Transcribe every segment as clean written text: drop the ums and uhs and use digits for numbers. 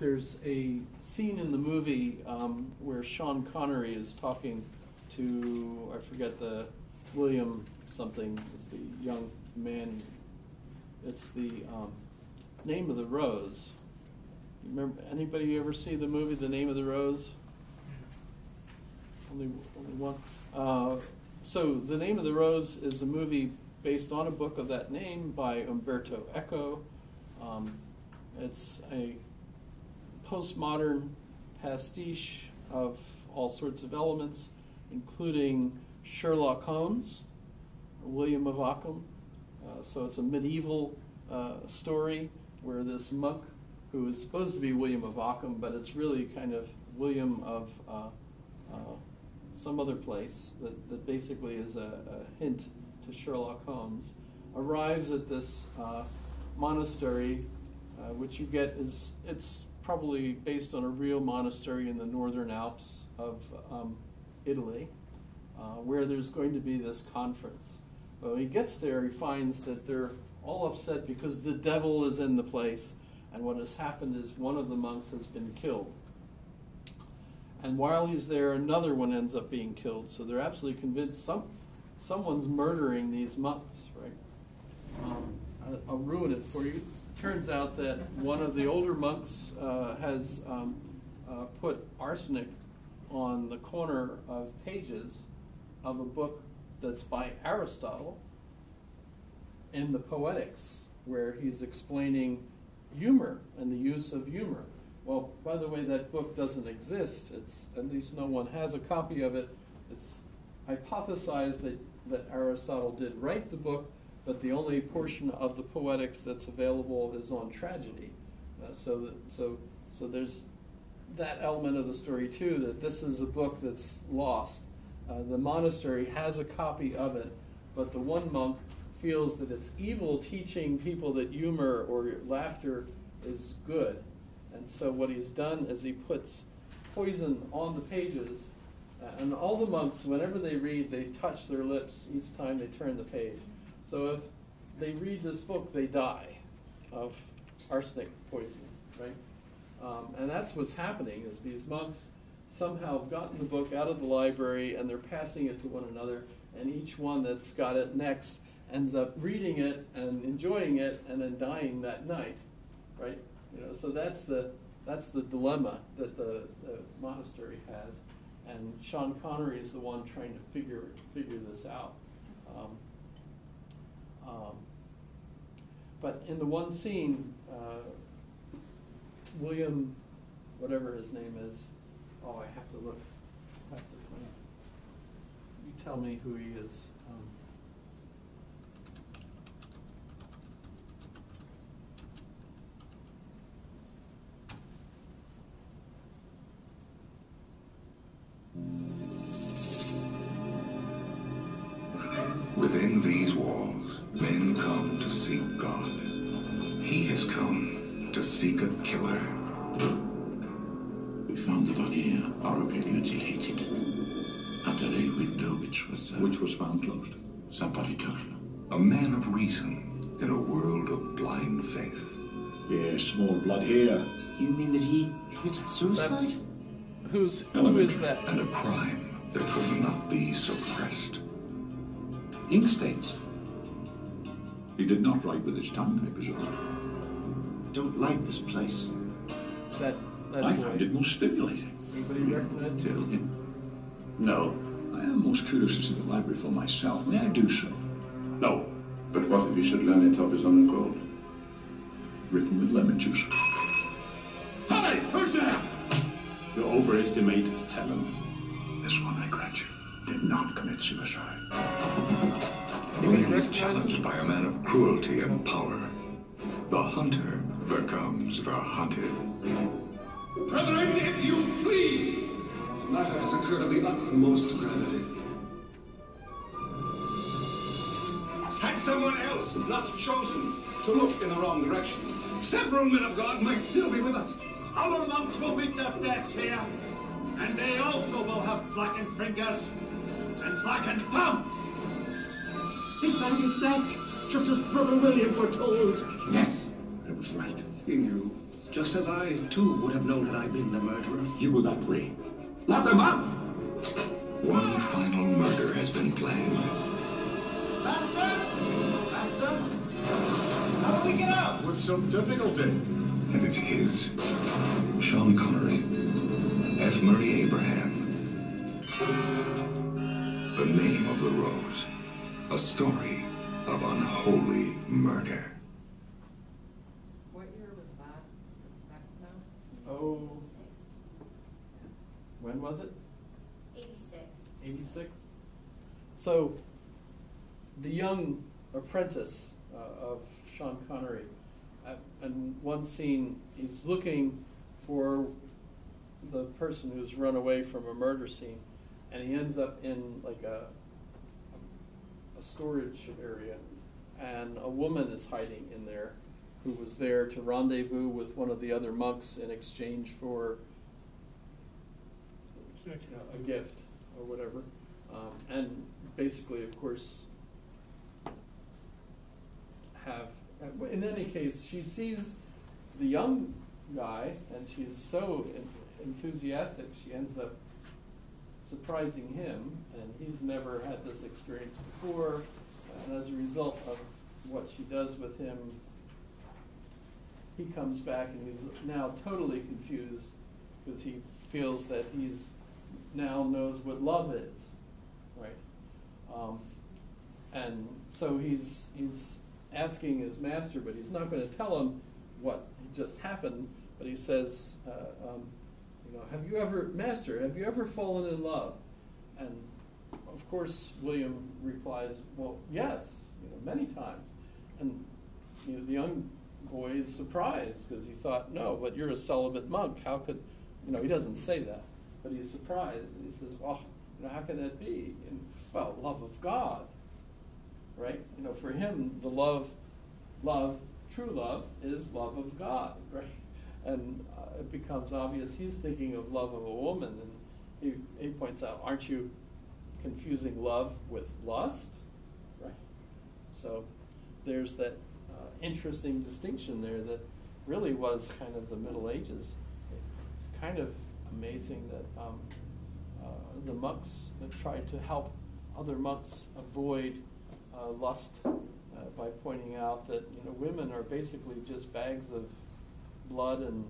there's a scene in the movie where Sean Connery is talking to, I forget the, William something is the young man. It's the Name of the Rose. You remember, anybody ever see the movie The Name of the Rose? Only one. So The Name of the Rose is a movie based on a book of that name by Umberto Eco. It's a postmodern pastiche of all sorts of elements, including Sherlock Holmes, William of Ockham. So it's a medieval story where this monk, who is supposed to be William of Ockham, but it's really kind of William of some other place that basically is a hint to Sherlock Holmes, arrives at this monastery, which you get is, it's probably based on a real monastery in the northern Alps of Italy, where there's going to be this conference. Well, when he gets there, he finds that they're all upset because the devil is in the place, and what has happened is one of the monks has been killed. And while he's there, another one ends up being killed. So they're absolutely convinced someone's murdering these monks, right? I'll ruin it for you. Turns out that one of the older monks has put arsenic on the corner of pages of a book that's by Aristotle in the Poetics, where he's explaining humor and the use of humor. Well, by the way, that book doesn't exist. It's, at least no one has a copy of it. It's hypothesized that Aristotle did write the book, but the only portion of the Poetics that's available is on tragedy. So there's that element of the story too, that this is a book that's lost. The monastery has a copy of it, but the one monk feels that it's evil teaching people that humor or laughter is good. And so what he's done is he puts poison on the pages, and all the monks, whenever they read, they touch their lips each time they turn the page. So if they read this book, they die of arsenic poisoning, right? And that's what's happening, is these monks somehow have gotten the book out of the library and they're passing it to one another, and each one that's got it next ends up reading it and enjoying it and then dying that night, right? You know, so that's the dilemma that the monastery has, and Sean Connery is the one trying to figure this out. But in the one scene, William, whatever his name is, oh, I have to look. You tell me who he is. Within these walls, men come to seek God. He has come to seek a killer. We found the body here, horribly mutilated, under a window which was found closed. Somebody told you. A man of reason in a world of blind faith. Yes, small blood here. You mean that he committed suicide? Who is that? And a crime that could not be suppressed. Ink stains. He did not write with his tongue, I presume. I don't like this place. I find it most stimulating. Anybody recommend it? Tell him. No. I am most curious to see the library for myself. May I do so? No. But what if he should learn it of his own accord? Written with lemon juice. Hey! Who's there? You overestimate his talents. This one, I grant you, did not commit suicide. When he is challenged by a man of cruelty and power, the hunter becomes the hunted. Brethren, if you please! The matter has occurred of the utmost gravity. Had someone else not chosen to look in the wrong direction, several men of God might still be with us. Our monks will meet their deaths here, and they also will have blackened fingers and blackened tongues. This man is back, just as Brother William foretold. Yes, I was right. He knew. Just as I, too, would have known had I been the murderer. You go that way. Lock them up! One final murder has been planned. Master! Master! How do we get out? With some difficulty. And it's his. Sean Connery. F. Murray Abraham. The Name of the Rose. A story of unholy murder. What year was that? Back now? Oh, when was it? 86. 86. So, the young apprentice of Sean Connery, in one scene, he's looking for the person who's run away from a murder scene, and he ends up in like a storage area, and a woman is hiding in there who was there to rendezvous with one of the other monks in exchange for a gift or whatever. And basically, of course, in any case, she sees the young guy, and she's so enthusiastic, she ends up surprising him, and he's never had this experience before, and as a result of what she does with him, he comes back and he's now totally confused because he feels that he's now knows what love is, right? And so he's asking his master, but he's not going to tell him what just happened, but he says, have you ever fallen in love? And of course, William replies, well, yes, many times. And the young boy is surprised because he thought, no, but you're a celibate monk. How could, he doesn't say that, but he's surprised. And he says, well, how can that be? And, well, love of God, right? For him, the true love is love of God, right? And it becomes obvious he's thinking of love of a woman, and he points out, aren't you confusing love with lust, right? So there's that interesting distinction there that really was kind of the Middle Ages. It's kind of amazing that the monks that tried to help other monks avoid lust by pointing out that women are basically just bags of blood and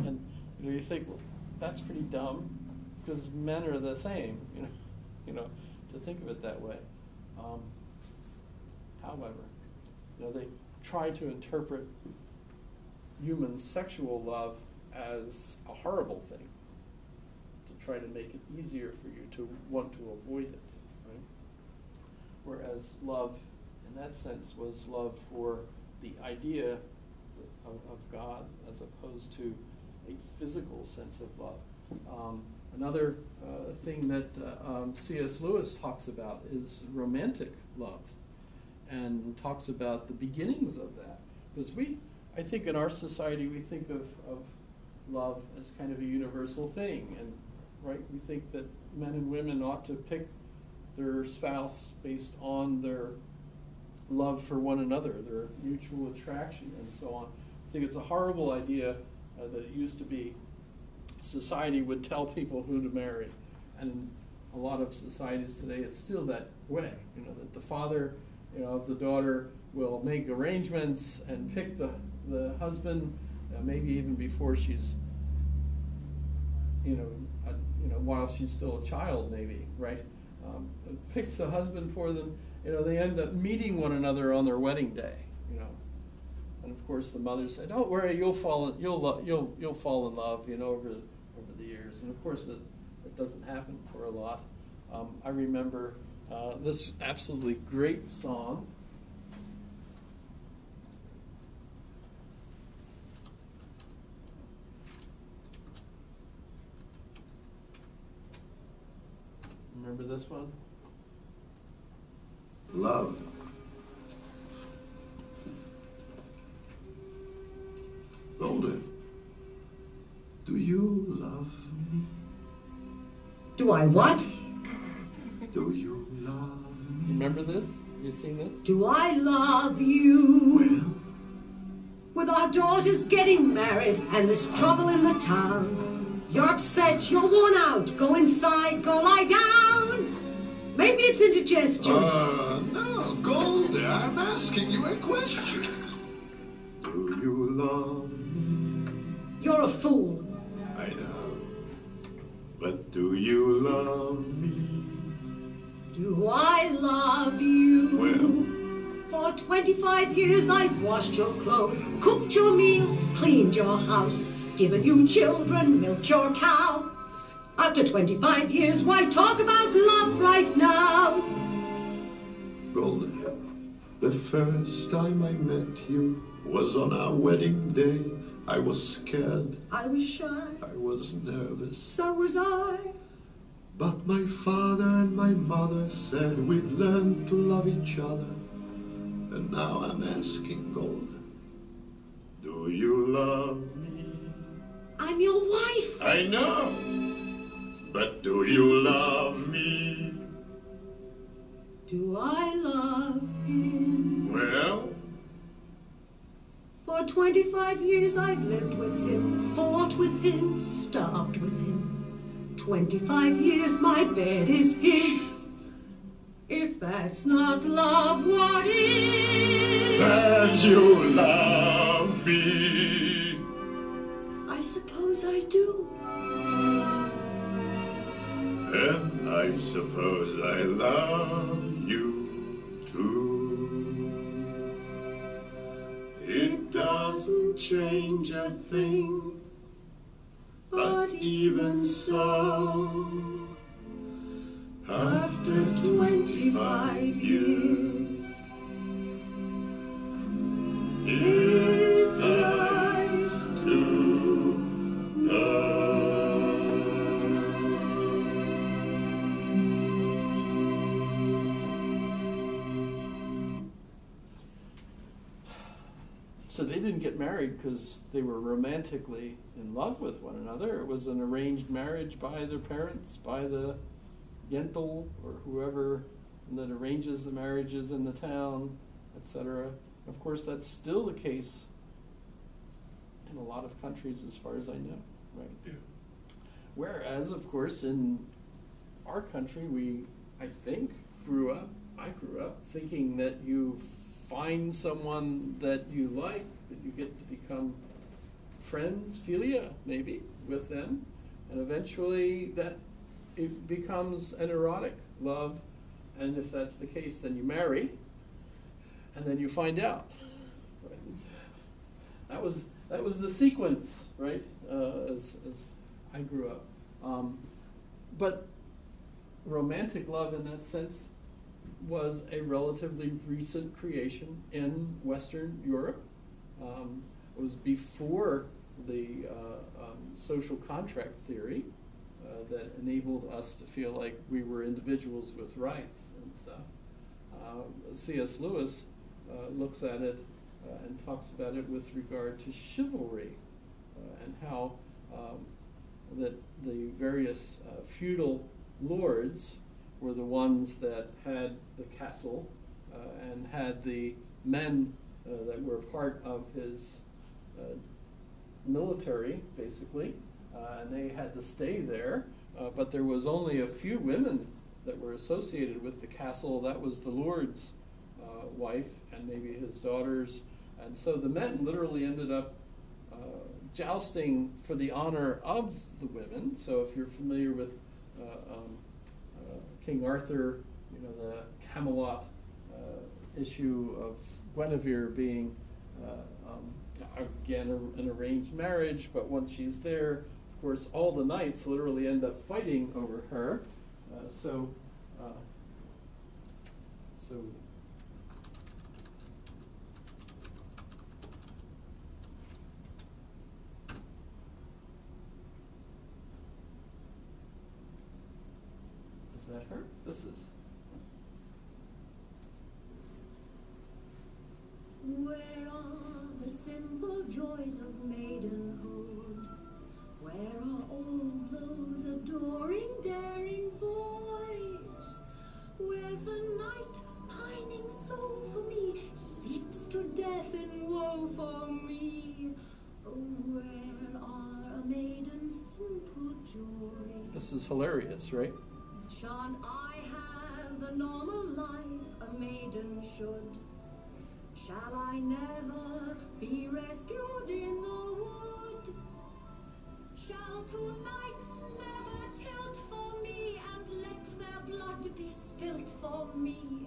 and you think, well, that's pretty dumb because men are the same, to think of it that way. However, they try to interpret human sexual love as a horrible thing, to try to make it easier for you to want to avoid it, right? Whereas love, in that sense, was love for the idea of God as opposed to a physical sense of love. Another thing that C.S. Lewis talks about is romantic love, and talks about the beginnings of that. Because I think in our society we think of love as kind of a universal thing, and right, we think that men and women ought to pick their spouse based on their love for one another, their mutual attraction, and so on. I think it's a horrible idea that it used to be society would tell people who to marry. And a lot of societies today, it's still that way, that the father of the daughter will make arrangements and pick the husband, maybe even before she's, while she's still a child, maybe, right? Picks a husband for them. They end up meeting one another on their wedding day, And of course, the mother said, "Don't worry, you'll fall in love, over the years." And of course, it doesn't happen for a lot. I remember this absolutely great song. Remember this one? Love. Golden, do you love me? Do I what? Do you love me? Remember this? You seen this? Do I love you? Well, our daughter's getting married and there's trouble in the town. You're upset, you're worn out. Go inside, go lie down. Maybe it's indigestion. No, Goldie, I'm asking you a question. Do you love me? You're a fool. I know. But do you love me? Do I love you? Well, for 25 years I've washed your clothes, cooked your meals, cleaned your house, given you children, milked your cow. After 25 years, why talk about love right now? Golden, the first time I met you was on our wedding day. I was scared. I was shy. I was nervous. So was I. But my father and my mother said we'd learn to love each other. And now I'm asking, Golden, do you love me? I'm your wife. I know. But do you love me? Do I love him? Well? For 25 years I've lived with him, fought with him, starved with him. 25 years my bed is his. If that's not love, what is? That you love me. I suppose I do. And I suppose I love you too. It doesn't change a thing, but even so, after 25 years, it's nice to know. So they didn't get married because they were romantically in love with one another. It was an arranged marriage by their parents, by the Yentl or whoever that arranges the marriages in the town, etc. Of course, that's still the case in a lot of countries as far as I know, right? Yeah. Whereas, of course, in our country, I grew up thinking that you find someone that you like, that you get to become friends, philia maybe, with them, and eventually that it becomes an erotic love, and if that's the case, then you marry, and then you find out. Right? That was the sequence, right? As I grew up, but romantic love in that sense was a relatively recent creation in Western Europe. It was before the social contract theory that enabled us to feel like we were individuals with rights and stuff. C.S. Lewis looks at it and talks about it with regard to chivalry and how that the various feudal lords were the ones that had the castle and had the men that were part of his military, basically, and they had to stay there, but there was only a few women that were associated with the castle. That was the lord's wife and maybe his daughters, and so the men literally ended up jousting for the honor of the women. So if you're familiar with King Arthur, you know, the Camelot issue of Guinevere being, again, an arranged marriage, but once she's there, of course, all the knights literally end up fighting over her. So is that her? This is. Where are the simple joys of maidenhood? Where are all those adoring, daring boys? Where's the knight pining so for me? He leaps to death in woe for me. Oh, where are a maiden's simple joys? This is hilarious, right? Shan't I have the normal life a maiden should? Shall I never be rescued in the wood? Shall two knights never tilt for me and let their blood be spilt for me?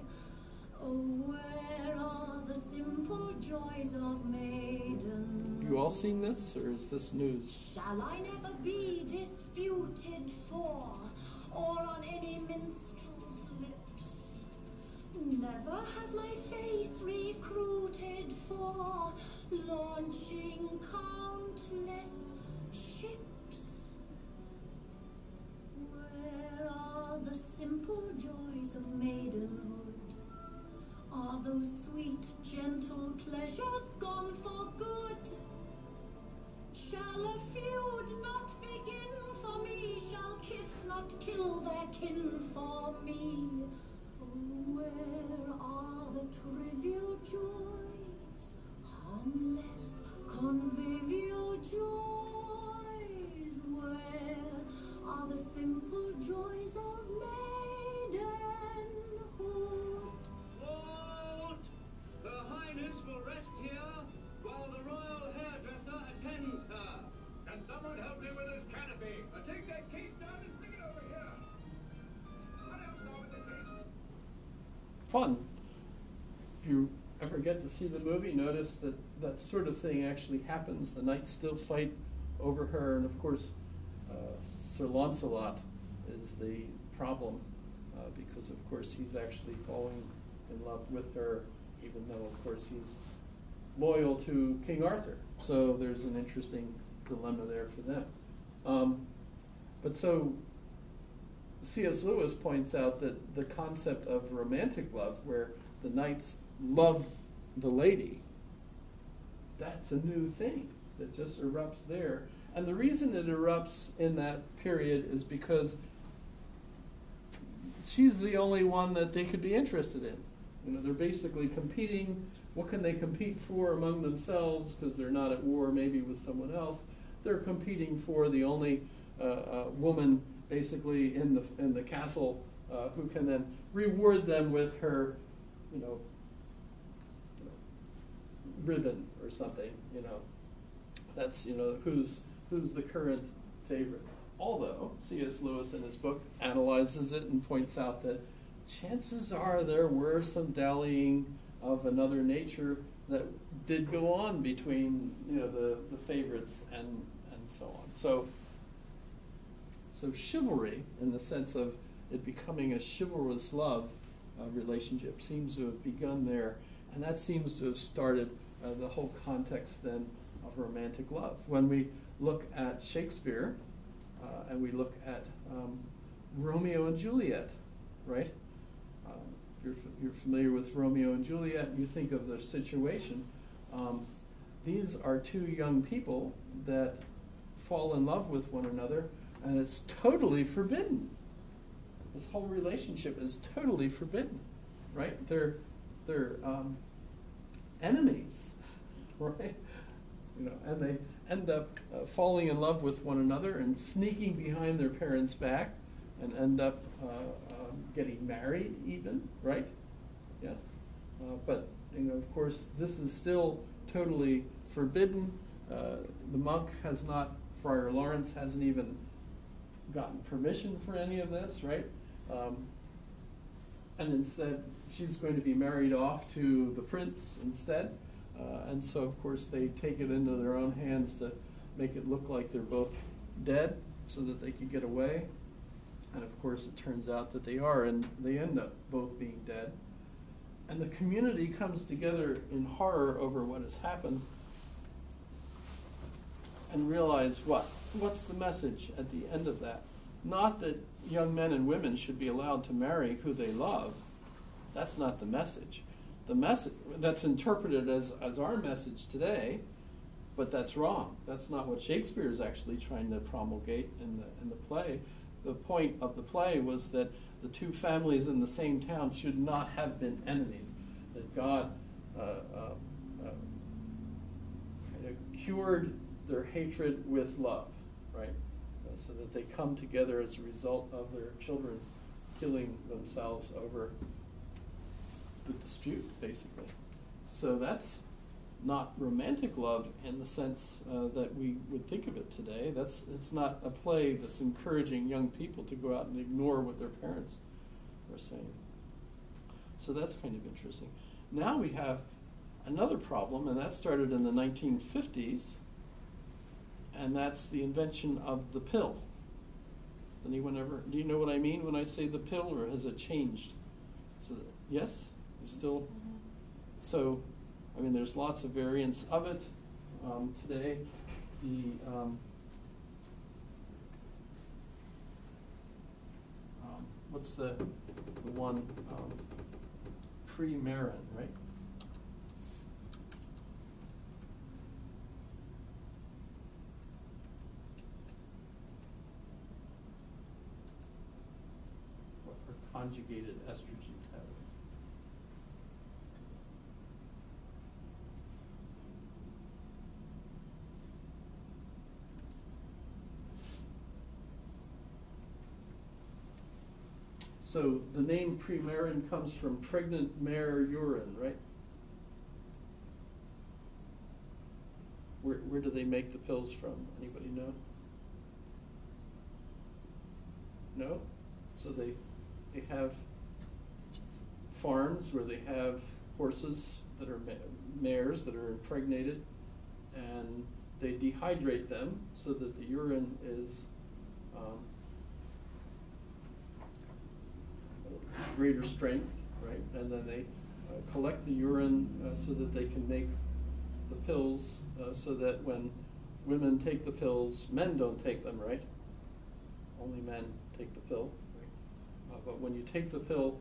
Oh, where are the simple joys of maiden? You all seen this, or is this news? Shall I never be disputed for, or on any minstrel's lips? Never have my face recruited for, launching countless ships. Where are the simple joys of maidenhood? Are those sweet, gentle pleasures gone for good? Shall a feud not begin for me? Shall kiss not kill their kin for me? Oh, where are the trivial joys? Harmless, convivial joys? Where are the simple joys of maidenhood? Halt! Her Highness will rest here while the royal hairdresser attends her. Can someone help me with this canopy? Take that case down and bring it over here. What else now with the case? Fun. If you ever get to see the movie, notice that that sort of thing actually happens. The knights still fight over her, and of course, Sir Launcelot is the problem because, of course, he's actually falling in love with her, even though, of course, he's loyal to King Arthur. So there's an interesting dilemma there for them. But so C.S. Lewis points out that the concept of romantic love, where the knights love the lady, that's a new thing that just erupts there. And the reason it erupts in that period is because she's the only one that they could be interested in. You know, they're basically competing. What can they compete for among themselves? Because they're not at war maybe with someone else. They're competing for the only woman basically in the castle who can then reward them with her, ribbon or something. That's who's the current favorite. Although C.S. Lewis in his book analyzes it and points out that chances are there were some dallying of another nature that did go on between the favorites and so on. So chivalry, in the sense of it becoming a chivalrous love relationship, seems to have begun there, and that seems to have started the whole context then of romantic love. When we look at Shakespeare and we look at Romeo and Juliet, right? If you're familiar with Romeo and Juliet, and you think of the situation. These are two young people that fall in love with one another, and it's totally forbidden. This whole relationship is totally forbidden, right? They're enemies, right? And they end up falling in love with one another and sneaking behind their parents' back, and end up getting married even, right? Yes. But, of course, this is still totally forbidden. The monk has not, Friar Lawrence hasn't even gotten permission for any of this, right? And instead, she's going to be married off to the prince instead. And so, of course, they take it into their own hands to make it look like they're both dead so that they could get away. And, of course, it turns out that they are, and they end up both being dead. And the community comes together in horror over what has happened and realize what's the message at the end of that? Not that young men and women should be allowed to marry who they love. That's not the message. The message that's interpreted as our message today, but that's wrong. That's not what Shakespeare is actually trying to promulgate in the play. The point of the play was that the two families in the same town should not have been enemies. That God kind of cured their hatred with love, right? So that they come together as a result of their children killing themselves over the dispute, basically. So that's not romantic love in the sense that we would think of it today. It's not a play that's encouraging young people to go out and ignore what their parents are saying. So that's kind of interesting. Now we have another problem, and that started in the 1950s, and that's the invention of the pill. Anyone ever, do you know what I mean when I say the pill, or has it changed? So, yes? You still? So, I mean, there's lots of variants of it today. What's the one? Premarin, right? Or conjugated estrogen tablet. So the name Premarin comes from pregnant mare urine, right? Where do they make the pills from? Anybody know? No? So they have farms where they have horses that are mares that are impregnated, and they dehydrate them so that the urine is greater strength, right? And then they collect the urine so that they can make the pills so that when women take the pills, men don't take them, right? Only men take the pill, right? But when you take the pill,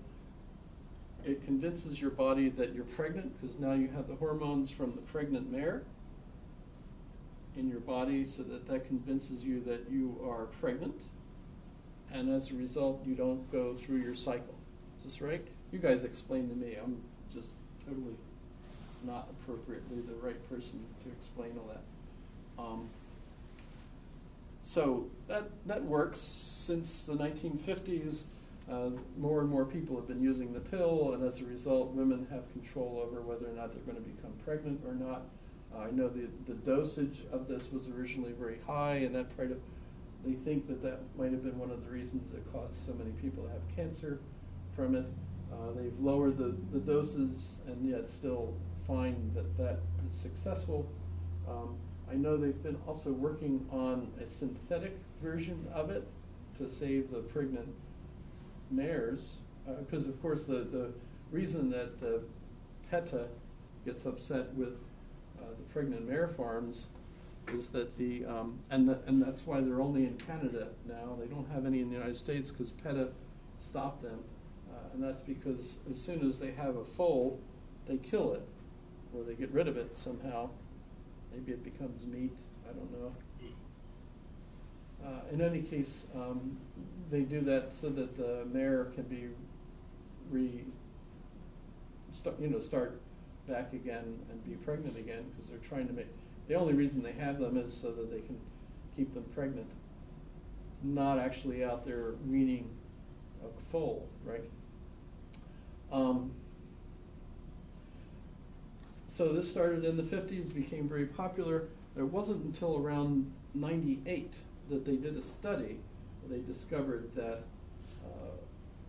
it convinces your body that you're pregnant because now you have the hormones from the pregnant mare in your body, so that convinces you that you are pregnant, and as a result, you don't go through your cycle. Is this right? You guys explain to me. I'm just totally not appropriately the right person to explain all that. So that works since the 1950s. More and more people have been using the pill, and as a result, women have control over whether or not they're going to become pregnant or not. I know the dosage of this was originally very high, and they think that might have been one of the reasons that caused so many people to have cancer from it. They've lowered the doses, and yet still find that is successful. I know they've been also working on a synthetic version of it to save the pregnant mares, because of course the reason that the PETA gets upset with the pregnant mare farms is that and that's why they're only in Canada now. They don't have any in the United States because PETA stopped them, and that's because as soon as they have a foal, they kill it, or they get rid of it somehow. Maybe it becomes meat, I don't know. In any case, they do that so that the mare can be start back again and be pregnant again, because they're trying to the only reason they have them is so that they can keep them pregnant, not actually out there weaning a foal, right? So this started in the 50s, became very popular. It wasn't until around 98 that they did a study where they discovered that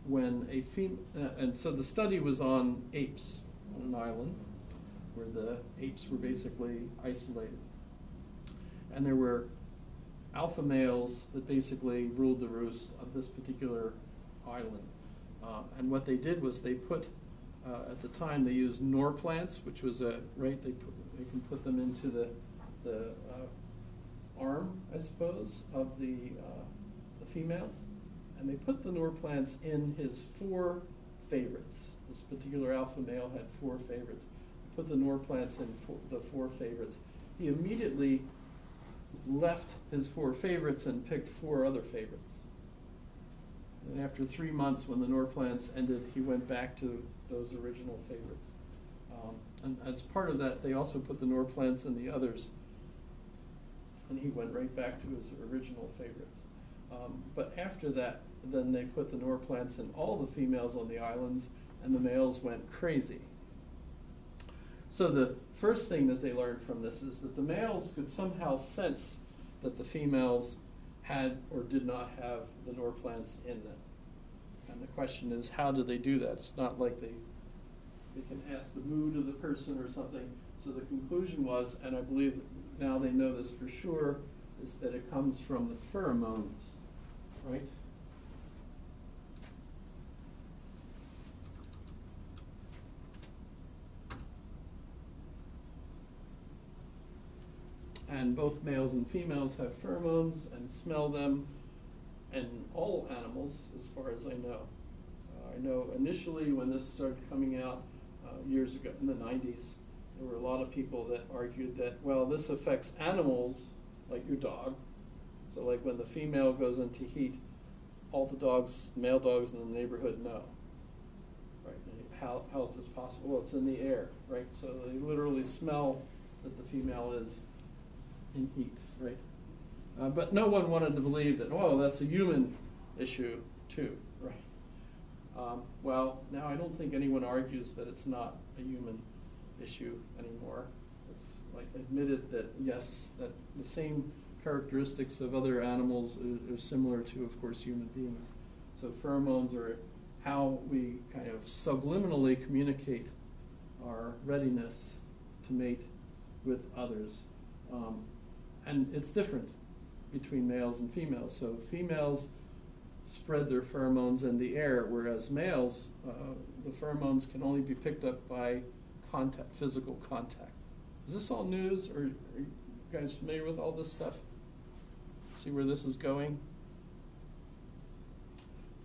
when a female, and so the study was on apes on an island where the apes were basically isolated. And there were alpha males that basically ruled the roost of this particular island. And what they did was they put, at the time they used Norplants, which was they can put them into the arm, I suppose, of the females, and they put the Norplants in his 4 favorites. This particular alpha male had 4 favorites. Put the Norplants in the 4 favorites. He immediately left his 4 favorites and picked 4 other favorites. And after 3 months, when the Norplants ended, he went back to those original favorites. And as part of that, they also put the Norplants in the others and he went right back to his original favorites. But after that, then they put the Norplants in all the females on the islands, and the males went crazy. So the first thing that they learned from this is that the males could somehow sense that the females had or did not have the Norplants in them. And the question is, how do they do that? It's not like they can ask the mood of the person or something. So the conclusion was, and I believe now they know this for sure, is that it comes from the pheromones, right? And both males and females have pheromones and smell them, and all animals, as far as I know. I know initially when this started coming out years ago in the 90s, there were a lot of people that argued that, well, this affects animals like your dog. So like when the female goes into heat, all the dogs, male dogs in the neighborhood know. Right? And how is this possible? Well, it's in the air, right? So they literally smell that the female is in heat, right? But no one wanted to believe that, oh, that's a human issue too, right? Well, now I don't think anyone argues that it's not a human issue anymore. It's like admitted that, yes, that the same characteristics of other animals are similar to, of course, human beings. So pheromones are how we kind of subliminally communicate our readiness to mate with others. And it's different between males and females. So females spread their pheromones in the air, whereas males, the pheromones can only be picked up by contact, physical contact. Is this all news, or are you guys familiar with all this stuff? See where this is going?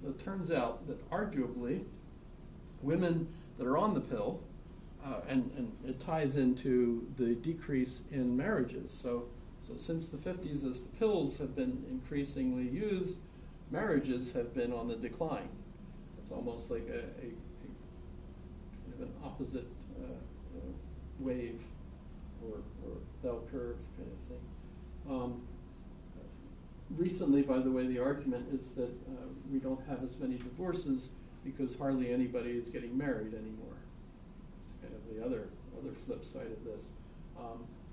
So it turns out that arguably, women that are on the pill, and it ties into the decrease in marriages. So since the 50s, as the pills have been increasingly used, marriages have been on the decline. It's almost like a kind of an opposite wave or bell curve kind of thing. Recently, by the way, the argument is that we don't have as many divorces because hardly anybody is getting married anymore. It's kind of the other flip side of this.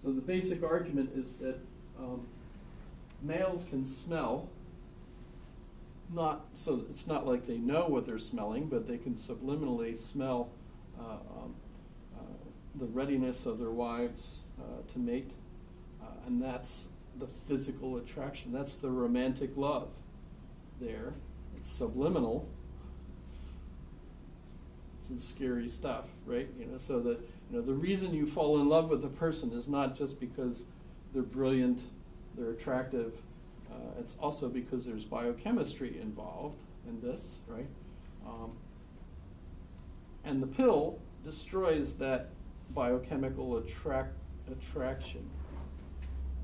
So the basic argument is that males can smell, so it's not like they know what they're smelling, but they can subliminally smell the readiness of their wives to mate, and that's the physical attraction. That's the romantic love there. It's subliminal. It's scary stuff, right? So that the reason you fall in love with a person is not just because they're brilliant, they're attractive. It's also because there's biochemistry involved in this, right? And the pill destroys that biochemical attraction.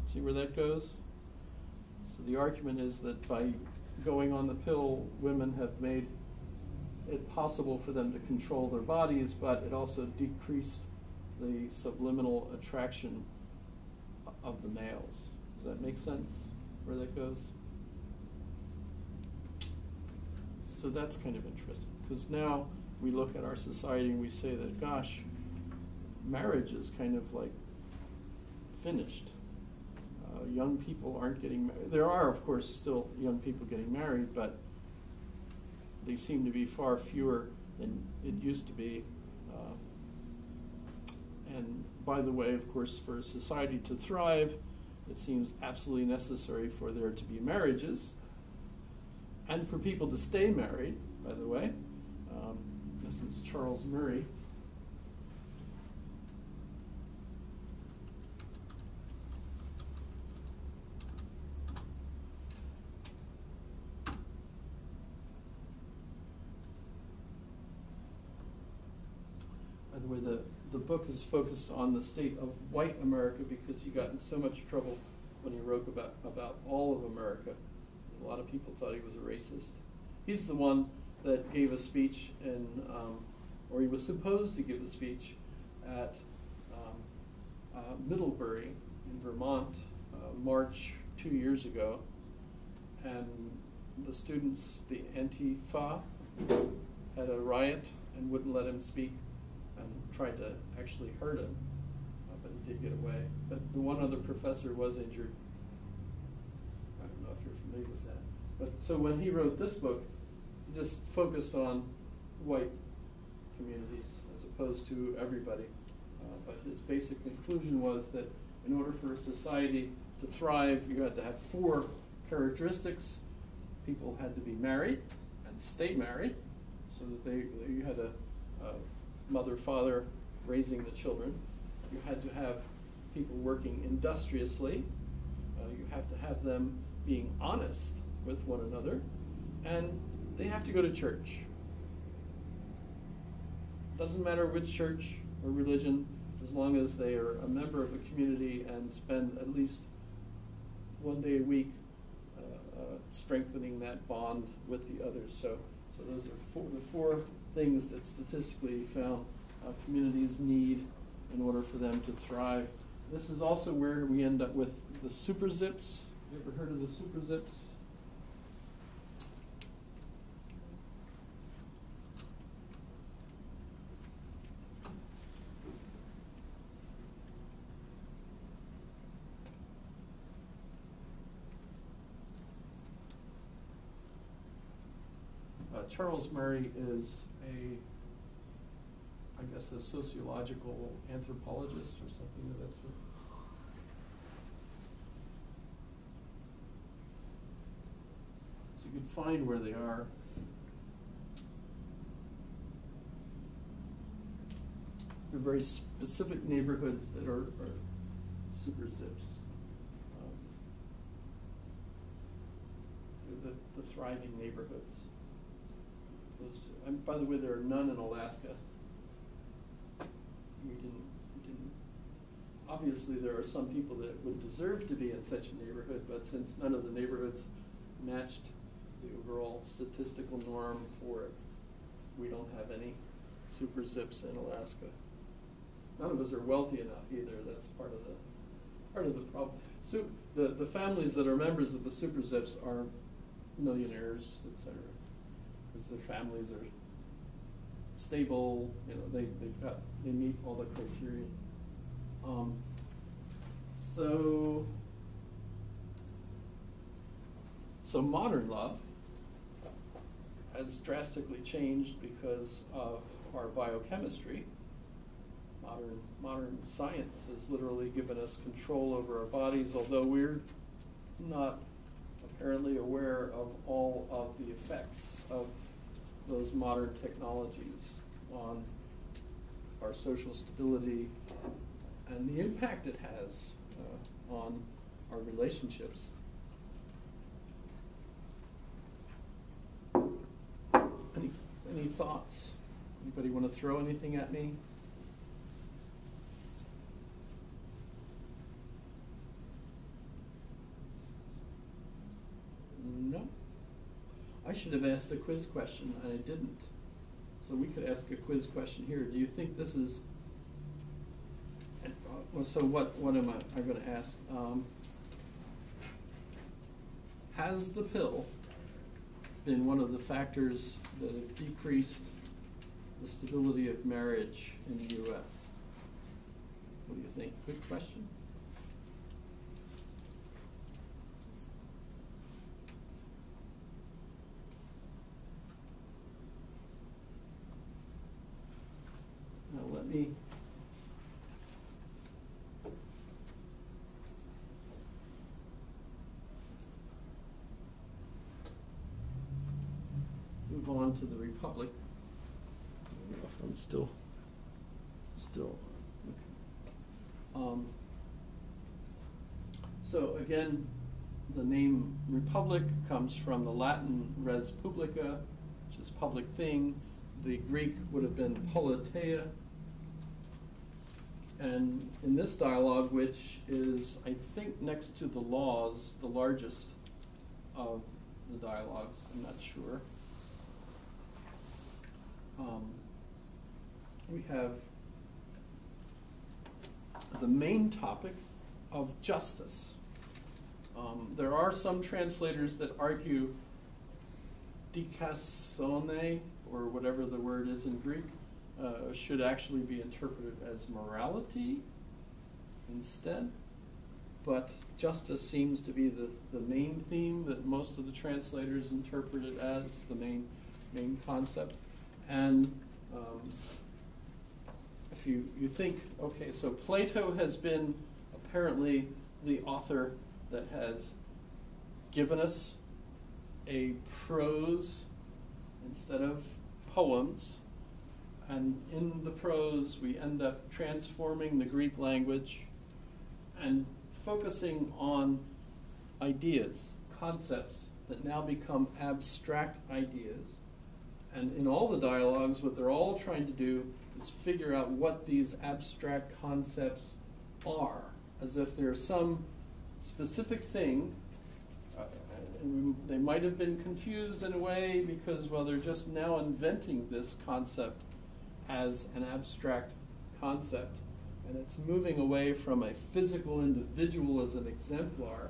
See where that goes? So the argument is that by going on the pill, women have made it possible for them to control their bodies, but it also decreased the subliminal attraction of the males. Does that make sense where that goes? So that's kind of interesting, because now we look at our society and we say that, gosh, marriage is kind of like finished. Young people aren't getting married. There are, of course, still young people getting married, but they seem to be far fewer than it used to be. And by the way, of course, for a society to thrive, it seems absolutely necessary for there to be marriages and for people to stay married, by the way. This is Charles Murray. By the way, the book is focused on the state of white America because he got in so much trouble when he wrote about all of America. A lot of people thought he was a racist. He's the one that gave a speech in, or he was supposed to give a speech at Middlebury in Vermont march 2 years ago, and the students, the Antifa, had a riot and wouldn't let him speak and tried to actually hurt him, but he did get away. But the one other professor was injured. I don't know if you're familiar with that. But so when he wrote this book, he just focused on white communities as opposed to everybody. But his basic conclusion was that in order for a society to thrive, you had to have 4 characteristics. People had to be married and stay married, so that you had a mother, father raising the children. You had to have people working industriously. You have to have them being honest with one another, and they have to go to church. Doesn't matter which church or religion, as long as they are a member of a community and spend at least 1 day a week strengthening that bond with the others. So those are the four things that statistically found communities need in order for them to thrive. This is also where we end up with the super zips. You ever heard of the super zips? Charles Murray is I guess a sociological anthropologist or something of that sort. So you can find where they are. They're very specific neighborhoods that are super zips. They're the thriving neighborhoods. And by the way, there are none in Alaska. We didn't. Obviously, there are some people that would deserve to be in such a neighborhood, but since none of the neighborhoods matched the overall statistical norm for it, we don't have any super zips in Alaska. None of us are wealthy enough either. That's part of the problem. So the families that are members of the super zips are millionaires, etc. Because their families are stable, they meet all the criteria. So modern love has drastically changed because of our biochemistry. Modern science has literally given us control over our bodies, although we're not apparently aware of all of the effects of those modern technologies on our social stability and the impact it has on our relationships. Any thoughts? Anybody want to throw anything at me? No? I should have asked a quiz question, and I didn't. So we could ask a quiz question here. Do you think this is... so what am I going to ask? Has the pill been one of the factors that have decreased the stability of marriage in the U.S.? What do you think? Good question. Now let me move on to the Republic. I don't know if I'm still. Okay. So again, the name Republic comes from the Latin res publica, which is public thing. The Greek would have been politeia. And in this dialogue, which is, I think, next to the laws, the largest of the dialogues, I'm not sure, we have the main topic of justice. There are some translators that argue dikasone, or whatever the word is in Greek, should actually be interpreted as morality instead. But justice seems to be the main theme that most of the translators interpret it as, the main concept. And if you think, okay, so Plato has been apparently the author that has given us a prose instead of poems, and in the prose we end up transforming the Greek language and focusing on ideas, concepts that now become abstract ideas. And in all the dialogues, what they're all trying to do is figure out what these abstract concepts are, as if there's some specific thing. They might have been confused in a way because, well, they're just now inventing this concept as an abstract concept. And it's moving away from a physical individual as an exemplar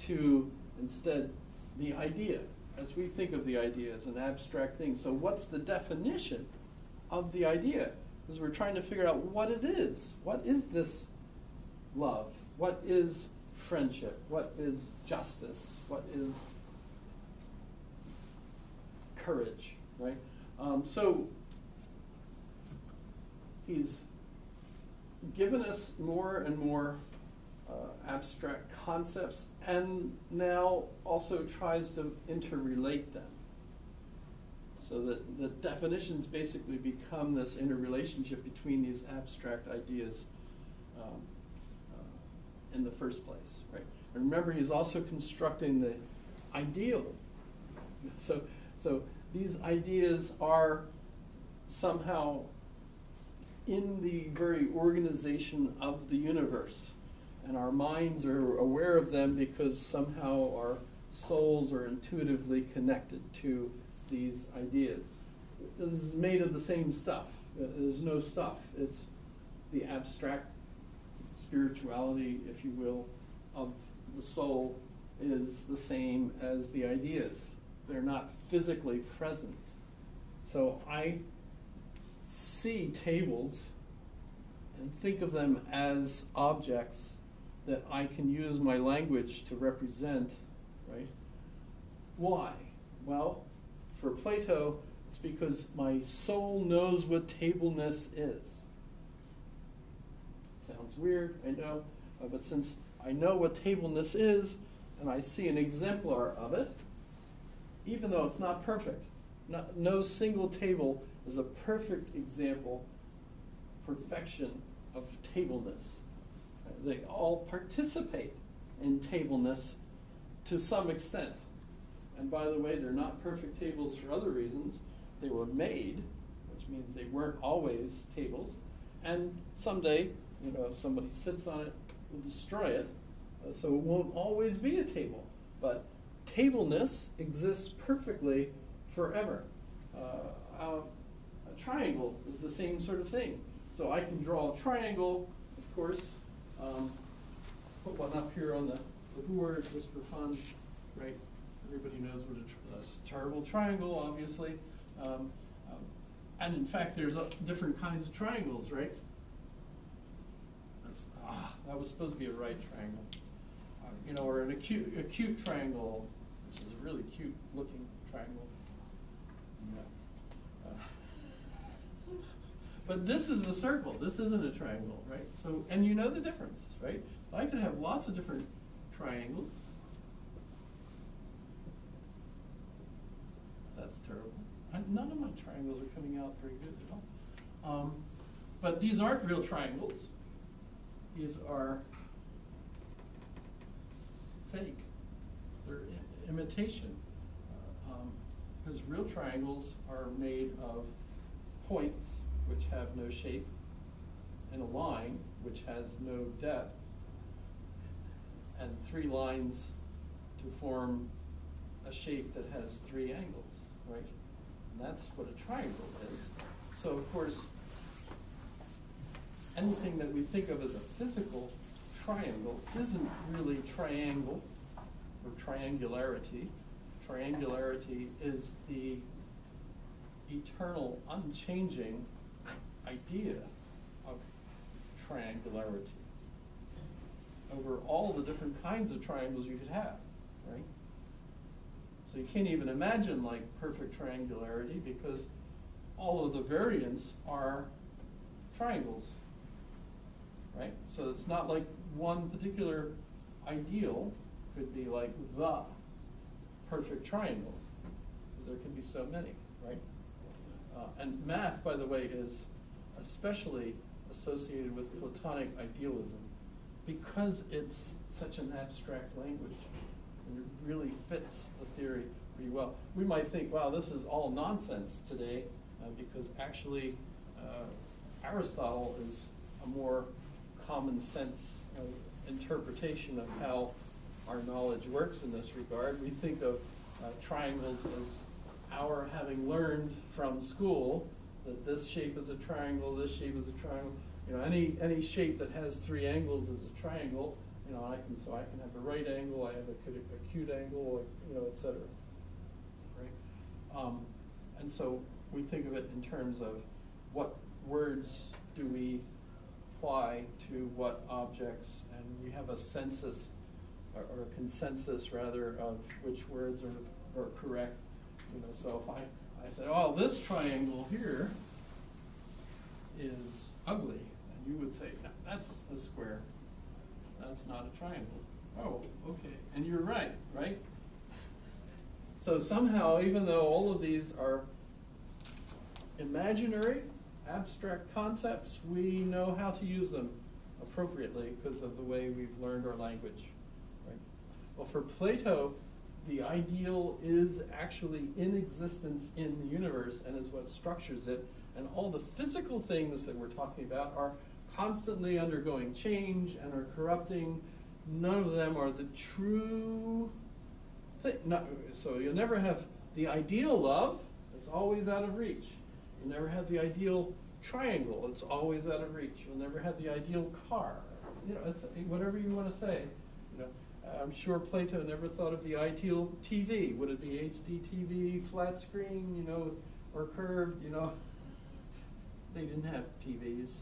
to, instead, the idea, as we think of the idea as an abstract thing. So what's the definition of the idea? Because we're trying to figure out what it is. What is this love? What is friendship? What is justice? What is courage, right? So he's given us more and more abstract concepts, and now also tries to interrelate them. So that the definitions basically become this interrelationship between these abstract ideas in the first place, right? And remember, he's also constructing the ideal. So these ideas are somehow in the very organization of the universe, and our minds are aware of them because somehow our souls are intuitively connected to these ideas. This is made of the same stuff. There's no stuff. It's the abstract spirituality, if you will, of the soul is the same as the ideas. They're not physically present. So I see tables and think of them as objects that I can use my language to represent, right? Why? Well, for Plato, it's because my soul knows what tableness is. Sounds weird, I know, but since I know what tableness is, and I see an exemplar of it, even though it's not perfect, no single table is a perfect example, perfection of tableness. They all participate in tableness to some extent. And by the way, they're not perfect tables for other reasons. They were made, which means they weren't always tables. And someday, if somebody sits on it, will destroy it. So it won't always be a table. But tableness exists perfectly forever. A triangle is the same sort of thing. So I can draw a triangle, of course, put one up here on the board just for fun, right? Everybody knows what a terrible triangle, obviously. And in fact, there's different kinds of triangles, right? That was supposed to be a right triangle. Or an acute triangle, which is a really cute looking triangle. Yeah. But this is a circle. This isn't a triangle, right? So, and you know the difference, right? I could have lots of different triangles. That's terrible. None of my triangles are coming out very good at all. But these aren't real triangles. These are fake. They're imitation. Because real triangles are made of points, which have no shape, and a line, which has no depth, and 3 lines to form a shape that has 3 angles, right? And that's what a triangle is. So, of course, anything that we think of as a physical triangle isn't really triangle. or triangularity. Triangularity is the eternal, unchanging idea of triangularity over all the different kinds of triangles you could have, right? So you can't even imagine like perfect triangularity because all of the variants are triangles, right? So it's not like one particular ideal could be like the perfect triangle, because there can be so many, right? And math, by the way, is especially associated with Platonic idealism because it's such an abstract language and it really fits the theory pretty well. We might think, wow, this is all nonsense today because actually Aristotle is a more common sense interpretation of how our knowledge works in this regard. We think of triangles as our having learned from school that this shape is a triangle, this shape is a triangle. You know, any shape that has three angles is a triangle. You know, I can have a right angle, I have a acute angle, you know, etc. Right? And so we think of it in terms of what words do we apply to what objects, and we have a census or a consensus rather of which words are correct. You know, so if I said, oh, this triangle here is ugly, and you would say, no, that's a square. That's not a triangle. Oh, okay. And you're right, right? So somehow, even though all of these are imaginary, abstract concepts, we know how to use them appropriately because of the way we've learned our language. Right? Well, for Plato, the ideal is actually in existence in the universe and is what structures it. And all the physical things that we're talking about are constantly undergoing change and are corrupting. None of them are the true thing. So you'll never have the ideal love. It's always out of reach. You'll never have the ideal triangle. It's always out of reach. You'll never have the ideal car. You know, it's whatever you want to say. You know, I'm sure Plato never thought of the ideal TV. Would it be HD TV, flat screen, you know, or curved? You know, they didn't have TVs.